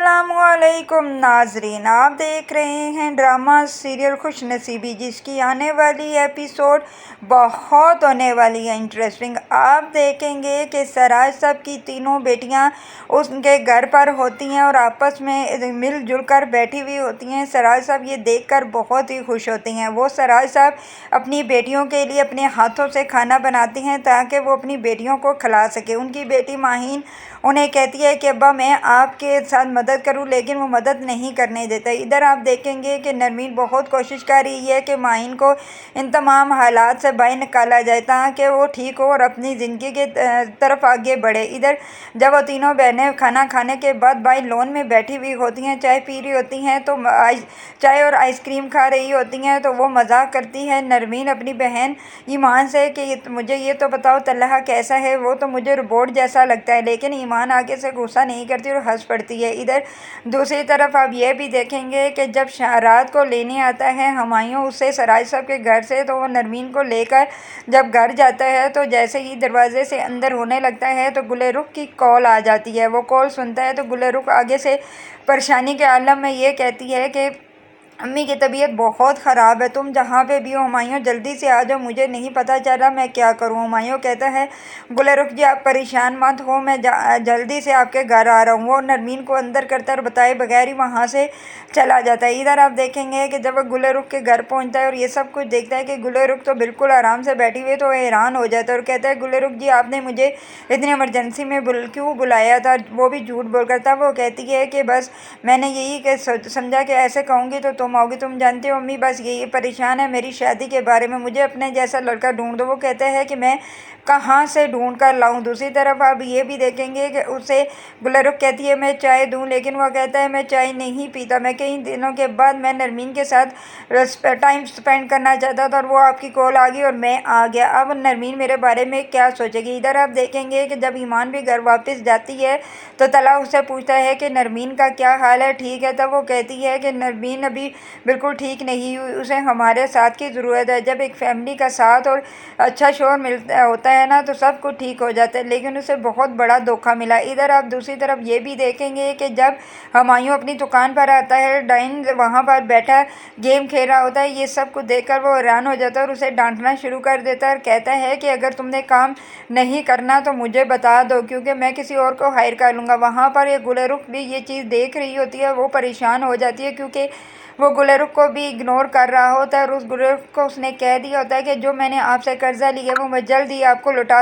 السلام علیکم ناظرین، آپ دیکھ رہے ہیں ڈرامہ سیریل خوش نصیبی، جس کی آنے والی ایپیسوڈ بہت ہونے والی ہے انٹرسٹنگ۔ آپ دیکھیں گے کہ سراج صاحب کی تینوں بیٹیاں ان کے گھر پر ہوتی ہیں اور آپس میں مل جل کر بیٹھی ہوئی ہوتی ہیں۔ سراج صاحب یہ دیکھ کر بہت ہی خوش ہوتی ہیں۔ وہ سراج صاحب اپنی بیٹیوں کے لیے اپنے ہاتھوں سے کھانا بناتی ہیں تاکہ وہ اپنی بیٹیوں کو کھلا سکے۔ ان کی بیٹی ماہین انہیں کہتی ہے کہ ابا میں آپ کے ساتھ مدد کروں، لیکن وہ مدد نہیں کرنے دیتا۔ ادھر آپ دیکھیں گے کہ نرمین بہت کوشش کر رہی ہے کہ ماہین کو ان تمام حالات سے باہر نکالا جائے تاکہ وہ ٹھیک ہو اور اپنی زندگی کی طرف آگے بڑھے۔ ادھر جب وہ تینوں بہنیں کھانا کھانے کے بعد باہر لون میں بیٹھی ہوئی ہوتی ہیں، چائے پی رہی ہوتی ہیں، تو چائے اور آئس کریم کھا رہی ہوتی ہیں، تو وہ مذاق کرتی ہے نرمین اپنی بہن ایمان سے کہ مجھے یہ تو بتاؤ طلحہ کیسا ہے؟ وہ تو مجھے روبوٹ جیسا لگتا ہے۔ لیکن ایمان آگے سے غصہ نہیں کرتی اور ہنس پڑتی ہے۔ ادھر دوسری طرف آپ یہ بھی دیکھیں گے کہ جب رات کو لینے آتا ہے ہمایوں اسے سراج صاحب کے گھر سے، تو وہ نرمین کو لے کر جب گھر جاتا ہے تو جیسے ہی دروازے سے اندر ہونے لگتا ہے تو گل رخ کی کال آ جاتی ہے۔ وہ کال سنتا ہے تو گل رخ آگے سے پریشانی کے عالم میں یہ کہتی ہے کہ امی کی طبیعت بہت خراب ہے، تم جہاں پہ بھی ہو ہمایوں جلدی سے آ جاؤ، مجھے نہیں پتہ چل رہا میں کیا کروں۔ ہمایوں کہتا ہے گل رخ جی آپ پریشان مت ہو، میں جلدی سے آپ کے گھر آ رہا ہوں۔ وہ نرمین کو اندر کرتا ہے اور بتائے بغیر ہی وہاں سے چلا جاتا ہے۔ ادھر آپ دیکھیں گے کہ جب وہ گل رخ کے گھر پہنچتا ہے اور یہ سب کچھ دیکھتا ہے کہ گل رخ تو بالکل آرام سے بیٹھی ہوئی ہے، تو وہ حیران ہو جاتا ہے اور کہتا ہے گل رخ جی آپ نے مجھے اتنی ایمرجنسی میں کیوں بلایا تھا؟ وہ بھی جھوٹ بول کر تھا۔ وہ کہتی ہے کہ بس میں نے یہی سمجھا کہ ایسے کہوں گی تو تم آؤ گی، تم جانتے ہو امی بس یہی پریشان ہے میری شادی کے بارے میں، مجھے اپنے جیسا لڑکا ڈھونڈ دو۔ وہ کہتا ہے کہ میں کہاں سے ڈھونڈ کر لاؤں؟ دوسری طرف آپ یہ بھی دیکھیں گے کہ اسے گل رخ کہتی ہے میں چائے دوں، لیکن وہ کہتا ہے میں چائے نہیں پیتا، میں کئی دنوں کے بعد میں نرمین کے ساتھ ٹائم سپینڈ کرنا چاہتا تھا اور وہ آپ کی کال آ گئی اور میں آ گیا، اب نرمین میرے بارے میں کیا سوچے گی؟ ادھر آپ دیکھیں گے کہ جب ایمان بھی گھر واپس جاتی ہے تو طلحہ اس سے پوچھتا ہے کہ نرمین کا کیا حال ہے، ٹھیک ہے؟ تب وہ کہتی ہے کہ نرمین ابھی بالکل ٹھیک نہیں ہوئی، اسے ہمارے ساتھ کی ضرورت ہے۔ جب ایک فیملی کا ساتھ اور اچھا شوہر ہوتا ہے نا تو سب کچھ ٹھیک ہو جاتا ہے، لیکن اسے بہت بڑا دھوکہ ملا۔ ادھر آپ دوسری طرف یہ بھی دیکھیں گے کہ جب ہمایوں اپنی دکان پر آتا ہے، ڈائن وہاں پر بیٹھا گیم کھیل رہا ہوتا ہے، یہ سب کچھ دیکھ کر وہ حیران ہو جاتا ہے اور اسے ڈانٹنا شروع کر دیتا ہے اور کہتا ہے کہ اگر تم نے کام نہیں کرنا تو مجھے بتا دو، کیونکہ میں کسی اور کو ہائر کر لوں گا۔ وہاں پر یہ گل رخ بھی یہ چیز دیکھ رہی ہوتی ہے، وہ پریشان ہو جاتی ہے کیونکہ وہ گل رخ کو بھی اگنور کر رہا ہوتا ہے اور اس گل رخ کو اس نے کہہ دیا ہوتا ہے کہ جو میں نے آپ سے قرضہ لیا ہے وہ میں جلد ہی آپ کو لوٹا